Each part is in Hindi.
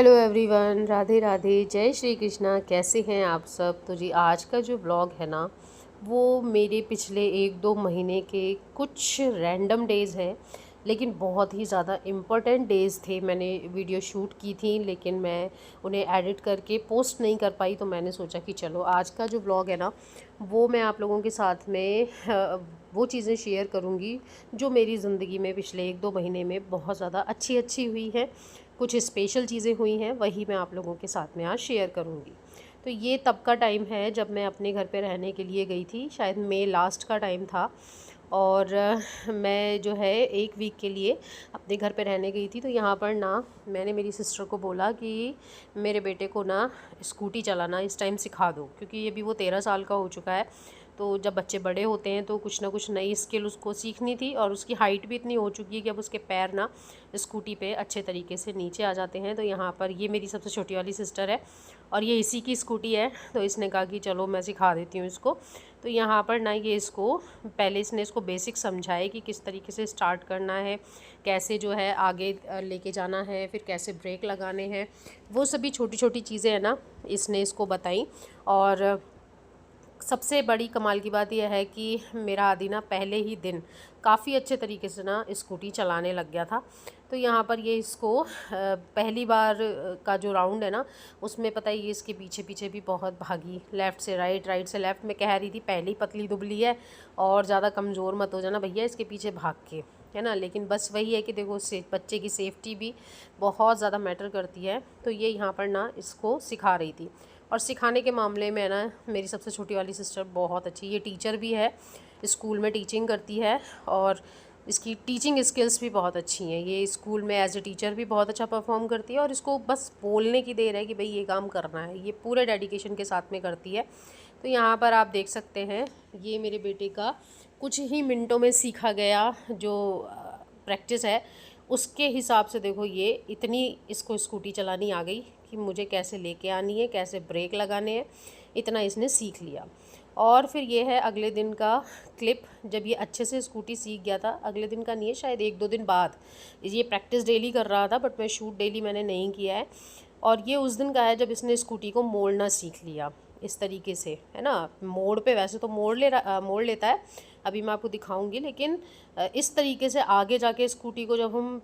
हेलो एवरीवन, राधे राधे, जय श्री कृष्णा। कैसे हैं आप सब? तो जी आज का जो ब्लॉग है ना, वो मेरे पिछले 1-2 महीने के कुछ रैंडम डेज़ हैं, लेकिन बहुत ही ज़्यादा इम्पोर्टेंट डेज़ थे। मैंने वीडियो शूट की थी लेकिन मैं उन्हें एडिट करके पोस्ट नहीं कर पाई, तो मैंने सोचा कि चलो आज का जो ब्लॉग है ना, वो मैं आप लोगों के साथ में वो चीज़ें शेयर करूँगी जो मेरी ज़िंदगी में पिछले 1-2 महीने में बहुत ज़्यादा अच्छी अच्छी हुई हैं। कुछ स्पेशल चीज़ें हुई हैं, वही मैं आप लोगों के साथ में आज शेयर करूँगी। तो ये तब का टाइम है जब मैं अपने घर पे रहने के लिए गई थी, शायद मई लास्ट का टाइम था। और मैं जो है 1 वीक के लिए अपने घर पे रहने गई थी। तो यहाँ पर ना मैंने मेरी सिस्टर को बोला कि मेरे बेटे को ना स्कूटी चलाना इस टाइम सिखा दो, क्योंकि अभी वो 13 साल का हो चुका है। तो जब बच्चे बड़े होते हैं तो कुछ ना कुछ नई स्किल उसको सीखनी थी, और उसकी हाइट भी इतनी हो चुकी है कि अब उसके पैर ना स्कूटी पे अच्छे तरीके से नीचे आ जाते हैं। तो यहाँ पर ये मेरी सबसे छोटी वाली सिस्टर है और ये इसी की स्कूटी है, तो इसने कहा कि चलो मैं सिखा देती हूँ इसको। तो यहाँ पर ना ये इसको पहले इसने इसको बेसिक समझाए कि किस तरीके से स्टार्ट करना है, कैसे जो है आगे लेके जाना है, फिर कैसे ब्रेक लगाने हैं, वो सभी छोटी छोटी चीज़ें हैं ना, इसने इसको बताई। और सबसे बड़ी कमाल की बात यह है कि मेरा आदी ना पहले ही दिन काफ़ी अच्छे तरीके से ना स्कूटी चलाने लग गया था। तो यहाँ पर ये इसको पहली बार का जो राउंड है ना, उसमें पता है ये इसके पीछे पीछे भी बहुत भागी, लेफ़्ट से राइट, राइट से लेफ़्ट। मैं कह रही थी पहले ही पतली दुबली है और ज़्यादा कमज़ोर मत हो जाना भैया इसके पीछे भाग के, है ना। लेकिन बस वही है कि देखो बच्चे की सेफ्टी भी बहुत ज़्यादा मैटर करती है। तो ये यहाँ पर ना इसको सिखा रही थी। और सिखाने के मामले में ना मेरी सबसे छोटी वाली सिस्टर बहुत अच्छी, ये टीचर भी है, स्कूल में टीचिंग करती है और इसकी टीचिंग स्किल्स भी बहुत अच्छी हैं। ये स्कूल में एज ए टीचर भी बहुत अच्छा परफॉर्म करती है, और इसको बस बोलने की देर है कि भाई ये काम करना है, ये पूरे डेडिकेशन के साथ में करती है। तो यहाँ पर आप देख सकते हैं ये मेरे बेटे का कुछ ही मिनटों में सीखा गया जो प्रैक्टिस है, उसके हिसाब से देखो ये इतनी इसको स्कूटी चलानी आ गई कि मुझे कैसे लेके आनी है, कैसे ब्रेक लगाने हैं, इतना इसने सीख लिया। और फिर ये है अगले दिन का क्लिप, जब ये अच्छे से स्कूटी सीख गया था। अगले दिन का नहीं है, शायद 1-2 दिन बाद। ये प्रैक्टिस डेली कर रहा था, बट मैं शूट डेली मैंने नहीं किया है। और ये उस दिन का है जब इसने स्कूटी को मोड़ना सीख लिया इस तरीके से, है ना। मोड़ पे वैसे तो मोड़ लेता है, अभी मैं आपको दिखाऊंगी, लेकिन इस तरीके से आगे जाके स्कूटी को जब हम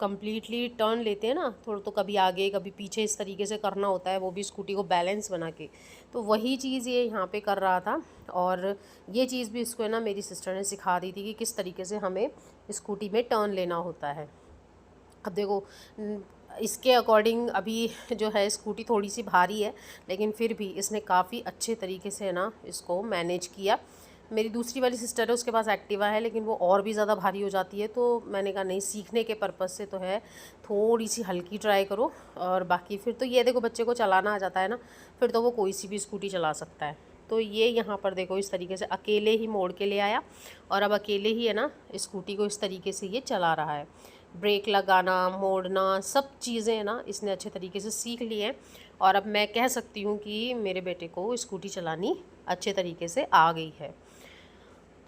कंप्लीटली टर्न लेते हैं ना, थोड़ा तो कभी आगे कभी पीछे इस तरीके से करना होता है, वो भी स्कूटी को बैलेंस बना के। तो वही चीज़ ये यहाँ पे कर रहा था, और ये चीज़ भी इसको है ना मेरी सिस्टर ने सिखा दी थी कि किस तरीके से हमें स्कूटी में टर्न लेना होता है। अब देखो इसके अकॉर्डिंग अभी जो है स्कूटी थोड़ी सी भारी है, लेकिन फिर भी इसने काफ़ी अच्छे तरीके से ना इसको मैनेज किया। मेरी दूसरी वाली सिस्टर है, उसके पास एक्टिवा है, लेकिन वो और भी ज़्यादा भारी हो जाती है। तो मैंने कहा नहीं, सीखने के पर्पज़ से तो है, थोड़ी सी हल्की ट्राई करो। और बाकी फिर तो ये देखो बच्चे को चलाना आ जाता है ना, फिर तो वो कोई सी भी स्कूटी चला सकता है। तो ये यहाँ पर देखो इस तरीके से अकेले ही मोड़ के ले आया, और अब अकेले ही है ना स्कूटी को इस तरीके से ये चला रहा है। ब्रेक लगाना, मोड़ना, सब चीज़ें ना इसने अच्छे तरीके से सीख ली हैं। और अब मैं कह सकती हूँ कि मेरे बेटे को स्कूटी चलानी अच्छे तरीके से आ गई है।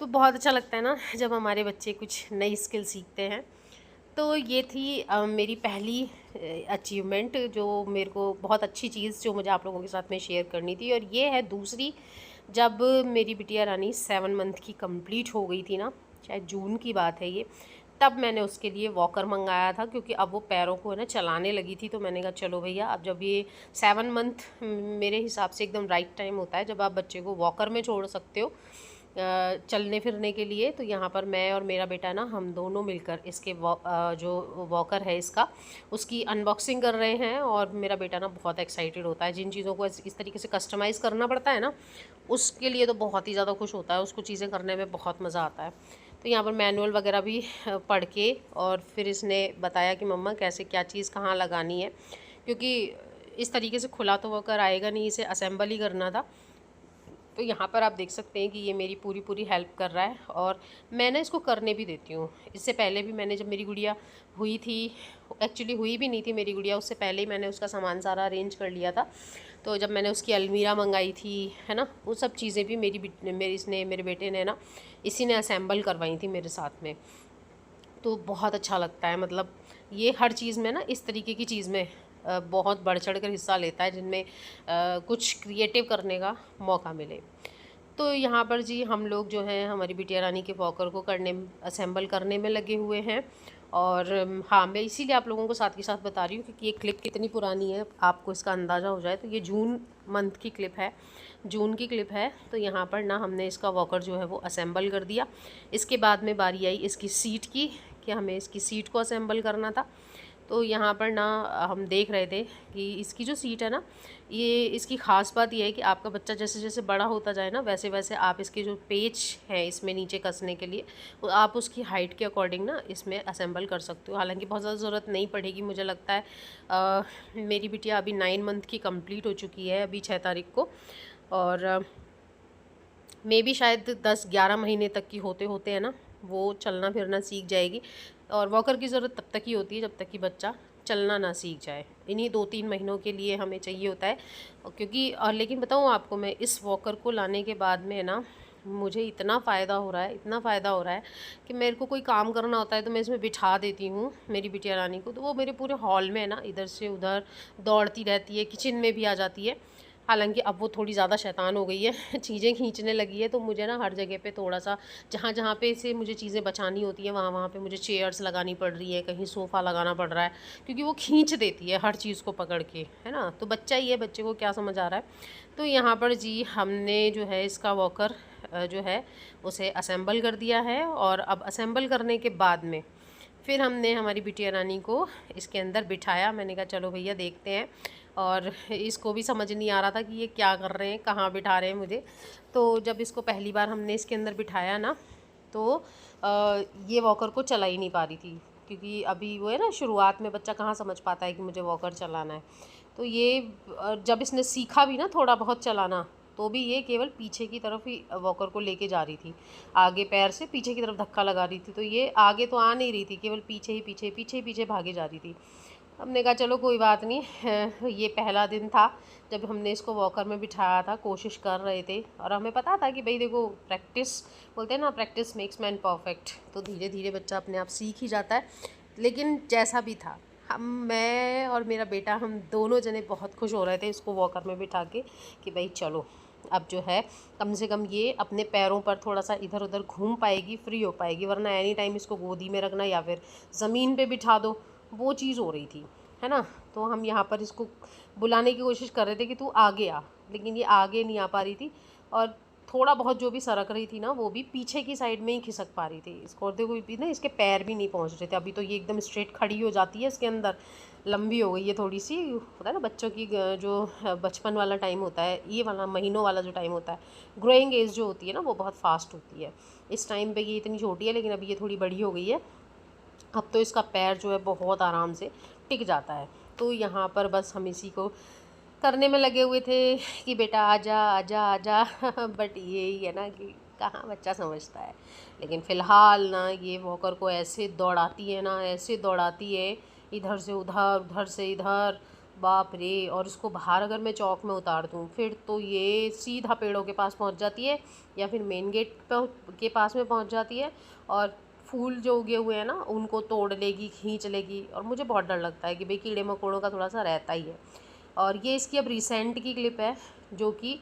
तो बहुत अच्छा लगता है ना जब हमारे बच्चे कुछ नई स्किल सीखते हैं। तो ये थी मेरी पहली अचीवमेंट, जो मेरे को बहुत अच्छी चीज़ जो मुझे आप लोगों के साथ में शेयर करनी थी। और ये है दूसरी, जब मेरी बिटिया रानी 7 मंथ की कंप्लीट हो गई थी ना, शायद जून की बात है ये, तब मैंने उसके लिए वॉकर मंगाया था, क्योंकि अब वो पैरों को है ना चलाने लगी थी। तो मैंने कहा चलो भैया, अब जब ये 7 मंथ मेरे हिसाब से एकदम राइट टाइम होता है जब आप बच्चे को वॉकर में छोड़ सकते हो चलने फिरने के लिए। तो यहाँ पर मैं और मेरा बेटा ना, हम दोनों मिलकर इसके जो वॉकर है इसका, उसकी अनबॉक्सिंग कर रहे हैं। और मेरा बेटा ना बहुत एक्साइटेड होता है, जिन चीज़ों को इस तरीके से कस्टमाइज़ करना पड़ता है ना, उसके लिए तो बहुत ही ज़्यादा खुश होता है, उसको चीज़ें करने में बहुत मज़ा आता है। तो यहाँ पर मैनुअल वगैरह भी पढ़ के, और फिर इसने बताया कि मम्मा कैसे क्या चीज़ कहाँ लगानी है, क्योंकि इस तरीके से खुला तो वॉकर आएगा नहीं, इसे असेंबल ही करना था। तो यहाँ पर आप देख सकते हैं कि ये मेरी पूरी पूरी हेल्प कर रहा है, और मैं ना इसको करने भी देती हूँ। इससे पहले भी मैंने, जब मेरी गुड़िया हुई थी, एक्चुअली हुई भी नहीं थी मेरी गुड़िया, उससे पहले ही मैंने उसका सामान सारा अरेंज कर लिया था। तो जब मैंने उसकी अलमीरा मंगाई थी, है ना, वो सब चीज़ें भी मेरे बेटे ने ना इसी ने असेंबल करवाई थी मेरे साथ में। तो बहुत अच्छा लगता है, मतलब ये हर चीज़ में ना इस तरीके की चीज़ में बहुत बढ़ चढ़ कर हिस्सा लेता है, जिनमें कुछ क्रिएटिव करने का मौका मिले। तो यहाँ पर जी हम लोग जो हैं हमारी बिटिया रानी के वॉकर को असेंबल करने में लगे हुए हैं। और हाँ, मैं इसीलिए आप लोगों को साथ के साथ बता रही हूँ क्योंकि ये क्लिप कितनी पुरानी है आपको इसका अंदाज़ा हो जाए। तो ये जून मंथ की क्लिप है, जून की क्लिप है। तो यहाँ पर ना हमने इसका वॉकर जो है वो असेंबल कर दिया। इसके बाद में बारी आई इसकी सीट की, कि हमें इसकी सीट को असेंबल करना था। तो यहाँ पर ना हम देख रहे थे कि इसकी जो सीट है ना, ये इसकी ख़ास बात ये है कि आपका बच्चा जैसे जैसे बड़ा होता जाए ना, वैसे वैसे आप इसके जो पेच है इसमें नीचे कसने के लिए, वो आप उसकी हाइट के अकॉर्डिंग ना इसमें असेंबल कर सकते हो। हालांकि बहुत ज़्यादा ज़रूरत नहीं पड़ेगी, मुझे लगता है। मेरी बिटिया अभी 9 मंथ की कंप्लीट हो चुकी है अभी 6 तारीख को, और मे भी शायद 10-11 महीने तक की होते होते है ना वो चलना फिरना सीख जाएगी। और वॉकर की ज़रूरत तब तक ही होती है जब तक कि बच्चा चलना ना सीख जाए। इन्हीं 2-3 महीनों के लिए हमें चाहिए होता है, क्योंकि और लेकिन बताऊँ आपको, मैं इस वॉकर को लाने के बाद में ना मुझे इतना फ़ायदा हो रहा है, इतना फ़ायदा हो रहा है कि मेरे को कोई काम करना होता है तो मैं इसमें बिठा देती हूँ मेरी बिटिया रानी को, तो वो मेरे पूरे हॉल में ना इधर से उधर दौड़ती रहती है, किचन में भी आ जाती है। हालांकि अब वो थोड़ी ज़्यादा शैतान हो गई है चीज़ें खींचने लगी है, तो मुझे ना हर जगह पे थोड़ा सा जहाँ जहाँ पे से मुझे चीज़ें बचानी होती है वहाँ वहाँ पे मुझे चेयर्स लगानी पड़ रही है, कहीं सोफ़ा लगाना पड़ रहा है, क्योंकि वो खींच देती है हर चीज़ को पकड़ के, है ना। तो बच्चा ही है, बच्चे को क्या समझ आ रहा है। तो यहाँ पर जी हमने जो है इसका वॉकर जो है उसे असेंबल कर दिया है। और अब असेंबल करने के बाद में फिर हमने हमारी बिटिया रानी को इसके अंदर बिठाया। मैंने कहा चलो भैया देखते हैं, और इसको भी समझ नहीं आ रहा था कि ये क्या कर रहे हैं, कहाँ बिठा रहे हैं मुझे। तो जब इसको पहली बार हमने इसके अंदर बिठाया ना, तो ये वॉकर को चला ही नहीं पा रही थी, क्योंकि अभी वो है ना, शुरुआत में बच्चा कहाँ समझ पाता है कि मुझे वॉकर चलाना है। तो ये जब इसने सीखा भी ना थोड़ा बहुत चलाना, तो भी ये केवल पीछे की तरफ ही वॉकर को लेके जा रही थी, आगे पैर से पीछे की तरफ धक्का लगा रही थी। तो ये आगे तो आ नहीं रही थी, केवल पीछे ही पीछे पीछे पीछे भागे जा रही थी। हमने कहा चलो कोई बात नहीं, ये पहला दिन था जब हमने इसको वॉकर में बिठाया था, कोशिश कर रहे थे, और हमें पता था कि भाई देखो, प्रैक्टिस बोलते हैं ना, प्रैक्टिस मेक्स मैन परफेक्ट। तो धीरे धीरे बच्चा अपने आप सीख ही जाता है। लेकिन जैसा भी था, मैं और मेरा बेटा, हम दोनों जने बहुत खुश हो रहे थे इसको वॉकर में बिठा के, कि भाई चलो अब जो है कम से कम ये अपने पैरों पर थोड़ा सा इधर उधर घूम पाएगी, फ्री हो पाएगी। वरना एनी टाइम इसको गोदी में रखना या फिर ज़मीन पे बिठा दो, वो चीज़ हो रही थी, है ना। तो हम यहाँ पर इसको बुलाने की कोशिश कर रहे थे कि तू आगे आ, लेकिन ये आगे नहीं आ पा रही थी। और थोड़ा बहुत जो भी सरक रही थी ना, वो भी पीछे की साइड में ही खिसक पा रही थी। इसको और देखो भी ना, इसके पैर भी नहीं पहुँच रहे थे। अभी तो ये एकदम स्ट्रेट खड़ी हो जाती है इसके अंदर, लंबी हो गई है थोड़ी सी। होता है ना बच्चों की जो बचपन वाला टाइम होता है, ये वाला महीनों वाला जो टाइम होता है, ग्रोइंग एज जो होती है ना, वो बहुत फास्ट होती है। इस टाइम पे ये इतनी छोटी है, लेकिन अभी ये थोड़ी बड़ी हो गई है। अब तो इसका पैर जो है बहुत आराम से टिक जाता है। तो यहाँ पर बस हम इसी को करने में लगे हुए थे कि बेटा आजा आजा आजा बट यही है ना कि कहाँ बच्चा समझता है। लेकिन फ़िलहाल ना ये वॉकर को ऐसे दौड़ाती है ना, ऐसे दौड़ाती है, इधर से उधर, उधर से इधर, बाप रे। और इसको बाहर अगर मैं चौक में उतार दूँ, फिर तो ये सीधा पेड़ों के पास पहुँच जाती है, या फिर मेन गेट के पास में पहुँच जाती है, और फूल जो उगे हुए हैं ना उनको तोड़ लेगी, खींच लेगी। और मुझे बहुत डर लगता है कि भाई कीड़े मकोड़ों का थोड़ा सा रहता ही है। और ये इसकी अब रिसेंट की क्लिप है, जो कि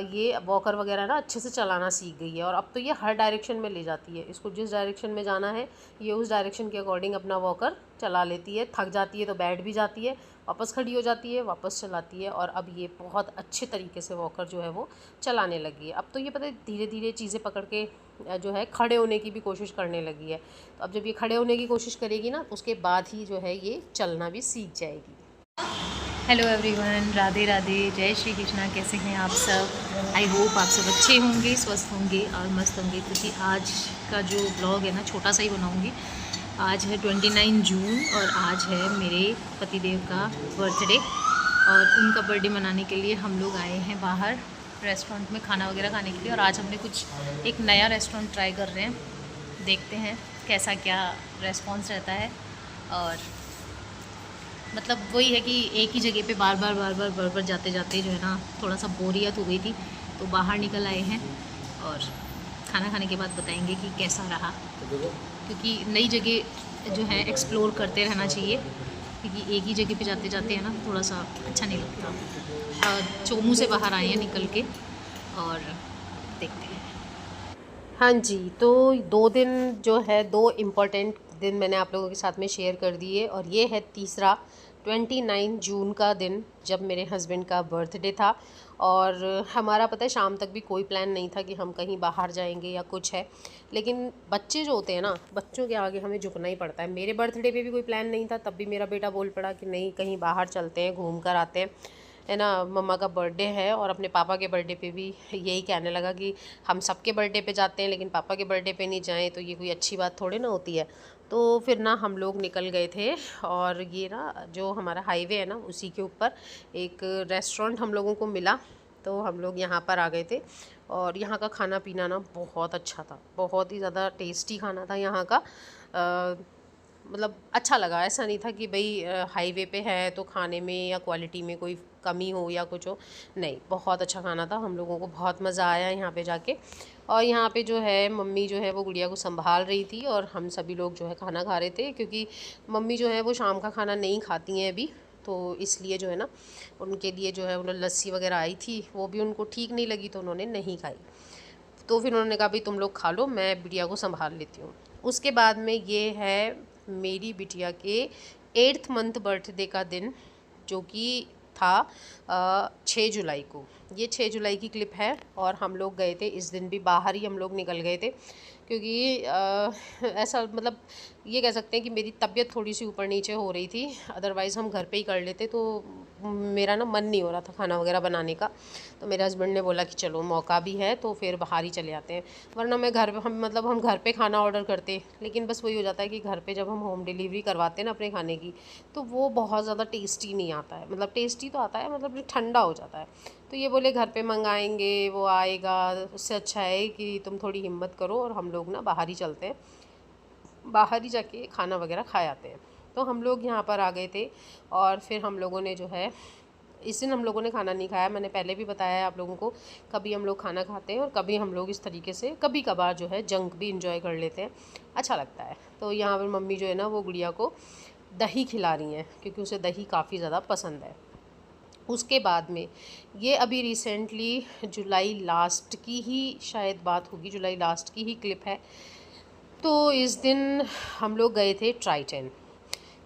ये वॉकर वगैरह ना अच्छे से चलाना सीख गई है। और अब तो ये हर डायरेक्शन में ले जाती है, इसको जिस डायरेक्शन में जाना है ये उस डायरेक्शन के अकॉर्डिंग अपना वॉकर चला लेती है। थक जाती है तो बैठ भी जाती है, वापस खड़ी हो जाती है, वापस चलाती है। और अब ये बहुत अच्छे तरीके से वॉकर जो है वो चलाने लगी है। अब तो ये पता है धीरे धीरे चीज़ें पकड़ के जो है खड़े होने की भी कोशिश करने लगी है। तो अब जब ये खड़े होने की कोशिश करेगी ना, उसके बाद ही जो है ये चलना भी सीख जाएगी। हेलो एवरीवन, राधे राधे, जय श्री कृष्णा। कैसे हैं आप सब? आई होप आप सब अच्छे होंगे, स्वस्थ होंगे और मस्त होंगे। क्योंकि आज का जो ब्लॉग है ना, छोटा सा ही बनाऊंगी। आज है 29 जून और आज है मेरे पतिदेव का बर्थडे, और उनका बर्थडे मनाने के लिए हम लोग आए हैं बाहर रेस्टोरेंट में खाना वगैरह खाने के लिए। और आज हमने कुछ एक नया रेस्टोरेंट ट्राई कर रहे हैं, देखते हैं कैसा क्या रेस्पॉन्स रहता है। और मतलब वही है कि एक ही जगह पे बार बार जाते जाते जो है ना, थोड़ा सा बोरियत हो गई थी, तो बाहर निकल आए हैं। और खाना खाने के बाद बताएंगे कि कैसा रहा, क्योंकि नई जगह जो है एक्सप्लोर करते रहना चाहिए, क्योंकि एक ही जगह पे जाते जाते हैं ना थोड़ा सा अच्छा नहीं लगता। चोमू से बाहर आए हैं निकल के और देखते हैं। हाँ जी, तो 2 दिन जो है 2 इम्पोर्टेंट दिन मैंने आप लोगों के साथ में शेयर कर दिए और ये है तीसरा 29 जून का दिन जब मेरे हस्बैंड का बर्थडे था। और हमारा पता है शाम तक भी कोई प्लान नहीं था कि हम कहीं बाहर जाएंगे या कुछ है। लेकिन बच्चे जो होते हैं ना, बच्चों के आगे हमें झुकना ही पड़ता है। मेरे बर्थडे पे भी कोई प्लान नहीं था, तब भी मेरा बेटा बोल पड़ा कि नहीं कहीं बाहर चलते हैं, घूम कर आते हैं, है ना। मम्मा का बर्थडे है और अपने पापा के बर्थडे पे भी यही कहने लगा कि हम सबके बर्थडे पे जाते हैं लेकिन पापा के बर्थडे पे नहीं जाएं, तो ये कोई अच्छी बात थोड़ी ना होती है। तो फिर ना हम लोग निकल गए थे और ये ना जो हमारा हाईवे है ना उसी के ऊपर एक रेस्टोरेंट हम लोगों को मिला, तो हम लोग यहाँ पर आ गए थे। और यहाँ का खाना पीना ना बहुत अच्छा था, बहुत ही ज़्यादा टेस्टी खाना था यहाँ का। मतलब अच्छा लगा, ऐसा नहीं था कि भाई हाईवे पे है तो खाने में या क्वालिटी में कोई कमी हो या कुछ हो। नहीं, बहुत अच्छा खाना था, हम लोगों को बहुत मज़ा आया यहाँ पे जाके। और यहाँ पे जो है मम्मी जो है वो गुड़िया को संभाल रही थी और हम सभी लोग जो है खाना खा रहे थे, क्योंकि मम्मी जो है वो शाम का खाना नहीं खाती हैं अभी, तो इसलिए जो है ना उनके लिए जो है उन्होंने लस्सी वगैरह आई थी, वो भी उनको ठीक नहीं लगी तो उन्होंने नहीं खाई। तो फिर उन्होंने कहा भाई तुम लोग खा लो, मैं बिटिया को संभाल लेती हूँ। उसके बाद में ये है मेरी बिटिया के 8th मंथ बर्थडे का दिन, जो कि था 6 जुलाई को। ये 6 जुलाई की क्लिप है और हम लोग गए थे इस दिन भी बाहर ही हम लोग निकल गए थे, क्योंकि ऐसा मतलब ये कह सकते हैं कि मेरी तबीयत थोड़ी सी ऊपर नीचे हो रही थी। अदरवाइज़ हम घर पे ही कर लेते, तो मेरा ना मन नहीं हो रहा था खाना वगैरह बनाने का। तो मेरे हस्बैंड ने बोला कि चलो मौका भी है तो फिर बाहर ही चले आते हैं, वरना मैं घर हम घर पे खाना ऑर्डर करते। लेकिन बस वही हो जाता है कि घर पे जब हम होम डिलीवरी करवाते हैं ना अपने खाने की, तो वो बहुत ज़्यादा टेस्टी नहीं आता है। मतलब टेस्टी तो आता है, मतलब ठंडा हो जाता है। तो ये बोले घर पे मंगाएंगे, वो आएगा, उससे अच्छा है कि तुम थोड़ी हिम्मत करो और हम लोग ना बाहर ही चलते हैं, बाहर ही जाके खाना वगैरह खा आते हैं। तो हम लोग यहाँ पर आ गए थे और फिर हम लोगों ने जो है इस दिन हम लोगों ने खाना नहीं खाया। मैंने पहले भी बताया है आप लोगों को, कभी हम लोग खाना खाते हैं और कभी हम लोग इस तरीके से कभी कभार जो है जंक भी इंजॉय कर लेते हैं, अच्छा लगता है। तो यहाँ पर मम्मी जो है ना वो गुड़िया को दही खिला रही हैं, क्योंकि उसे दही काफ़ी ज़्यादा पसंद है। उसके बाद में ये अभी रिसेंटली जुलाई लास्ट की ही शायद बात होगी, जुलाई लास्ट की ही क्लिप है। तो इस दिन हम लोग गए थे ट्राइटन,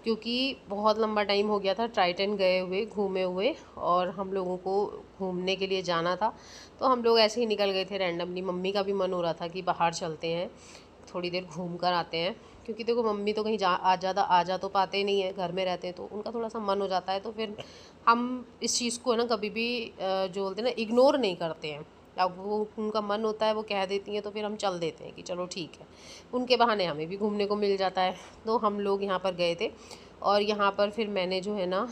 क्योंकि बहुत लंबा टाइम हो गया था ट्राइटन गए हुए, घूमे हुए, और हम लोगों को घूमने के लिए जाना था। तो हम लोग ऐसे ही निकल गए थे रैंडमली। मम्मी का भी मन हो रहा था कि बाहर चलते हैं, थोड़ी देर घूम कर आते हैं, क्योंकि देखो मम्मी तो कहीं आ जा तो पाते नहीं है, घर में रहते हैं, तो उनका थोड़ा सा मन हो जाता है। तो फिर हम इस चीज़ को है ना कभी भी जो बोलते हैं ना इग्नोर नहीं करते हैं। अब वो उनका मन होता है वो कह देती हैं, तो फिर हम चल देते हैं कि चलो ठीक है, उनके बहाने हमें भी घूमने को मिल जाता है। तो हम लोग यहाँ पर गए थे और यहाँ पर फिर मैंने जो है ना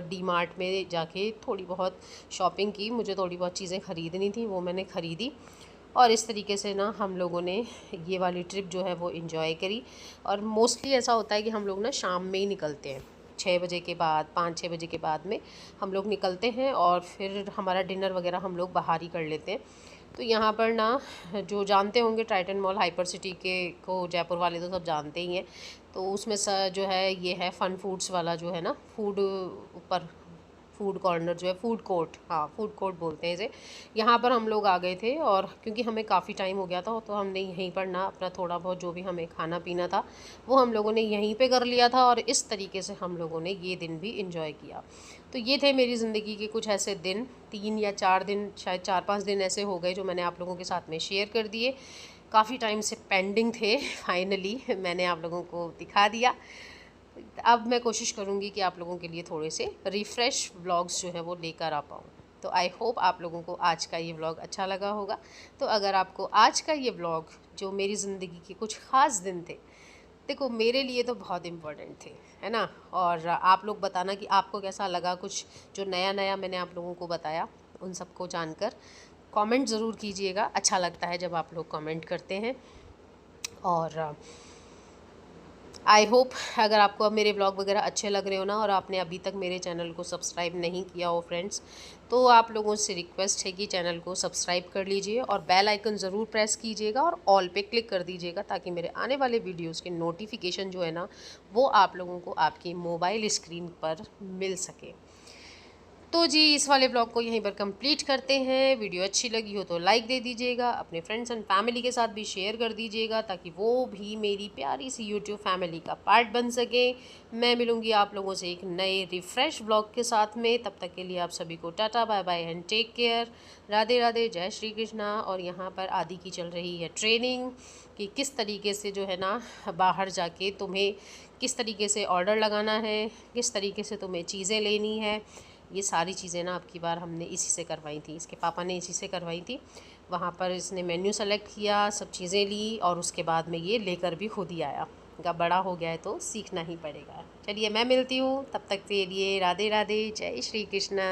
डी मार्ट में जाके थोड़ी बहुत शॉपिंग की। मुझे थोड़ी बहुत चीज़ें ख़रीदनी थी, वो मैंने ख़रीदी। और इस तरीके से ना हम लोगों ने ये वाली ट्रिप जो है वो इन्जॉय करी। और मोस्टली ऐसा होता है कि हम लोग ना शाम में ही निकलते हैं, 6 बजे के बाद, 5-6 बजे के बाद में हम लोग निकलते हैं और फिर हमारा डिनर वगैरह हम लोग बाहर ही कर लेते हैं। तो यहाँ पर ना जो जानते होंगे ट्राइटन मॉल हाइपर सिटी के को, जयपुर वाले तो सब जानते ही हैं। तो उसमें जो है ये है फन फूड्स वाला जो है ना फूड ऊपर फूड कॉर्नर जो है, फूड कोर्ट, हाँ फूड कोर्ट बोलते हैं इसे। यहाँ पर हम लोग आ गए थे और क्योंकि हमें काफ़ी टाइम हो गया था तो हमने यहीं पर ना अपना थोड़ा बहुत जो भी हमें खाना पीना था वो हम लोगों ने यहीं पे कर लिया था, और इस तरीके से हम लोगों ने ये दिन भी इंजॉय किया। तो ये थे मेरी ज़िंदगी के कुछ ऐसे दिन, 3 या 4 दिन, शायद 4-5 दिन ऐसे हो गए जो मैंने आप लोगों के साथ में शेयर कर दिए। काफ़ी टाइम से पेंडिंग थे, फाइनली मैंने आप लोगों को दिखा दिया। अब मैं कोशिश करूँगी कि आप लोगों के लिए थोड़े से रिफ़्रेश व्लॉग्स जो है वो लेकर आ पाऊँ। तो आई होप आप लोगों को आज का ये व्लॉग अच्छा लगा होगा। तो अगर आपको आज का ये व्लॉग जो मेरी ज़िंदगी के कुछ ख़ास दिन थे, देखो मेरे लिए तो बहुत इम्पोर्टेंट थे, है ना। और आप लोग बताना कि आपको कैसा लगा, कुछ जो नया नया मैंने आप लोगों को बताया उन सबको जानकर। कमेंट ज़रूर कीजिएगा, अच्छा लगता है जब आप लोग कमेंट करते हैं। और आई होप अगर आपको अब मेरे ब्लॉग वगैरह अच्छे लग रहे हो ना और आपने अभी तक मेरे चैनल को सब्सक्राइब नहीं किया हो फ्रेंड्स, तो आप लोगों से रिक्वेस्ट है कि चैनल को सब्सक्राइब कर लीजिए और बेल आइकन ज़रूर प्रेस कीजिएगा और ऑल पे क्लिक कर दीजिएगा, ताकि मेरे आने वाले वीडियोस के नोटिफिकेशन जो है ना वो आप लोगों को आपकी मोबाइल स्क्रीन पर मिल सके। तो जी इस वाले ब्लॉग को यहीं पर कंप्लीट करते हैं। वीडियो अच्छी लगी हो तो लाइक दे दीजिएगा, अपने फ्रेंड्स एंड फैमिली के साथ भी शेयर कर दीजिएगा, ताकि वो भी मेरी प्यारी सी यूट्यूब फैमिली का पार्ट बन सके। मैं मिलूँगी आप लोगों से एक नए रिफ़्रेश ब्लॉग के साथ में। तब तक के लिए आप सभी को tata bye bye and take care. Radhe Radhe, जय श्री कृष्णा। और यहाँ पर आदि की चल रही है ट्रेनिंग कि किस तरीके से जो है ना बाहर जाके तुम्हें किस तरीके से ऑर्डर लगाना है, किस तरीके से तुम्हें चीज़ें लेनी है। ये सारी चीज़ें ना अब की बार हमने इसी से करवाई थी, इसके पापा ने इसी से करवाई थी। वहाँ पर इसने मेन्यू सेलेक्ट किया, सब चीज़ें ली और उसके बाद में ये लेकर भी खुद ही आया। का बड़ा हो गया है तो सीखना ही पड़ेगा। चलिए मैं मिलती हूँ, तब तक के लिए राधे राधे, जय श्री कृष्णा।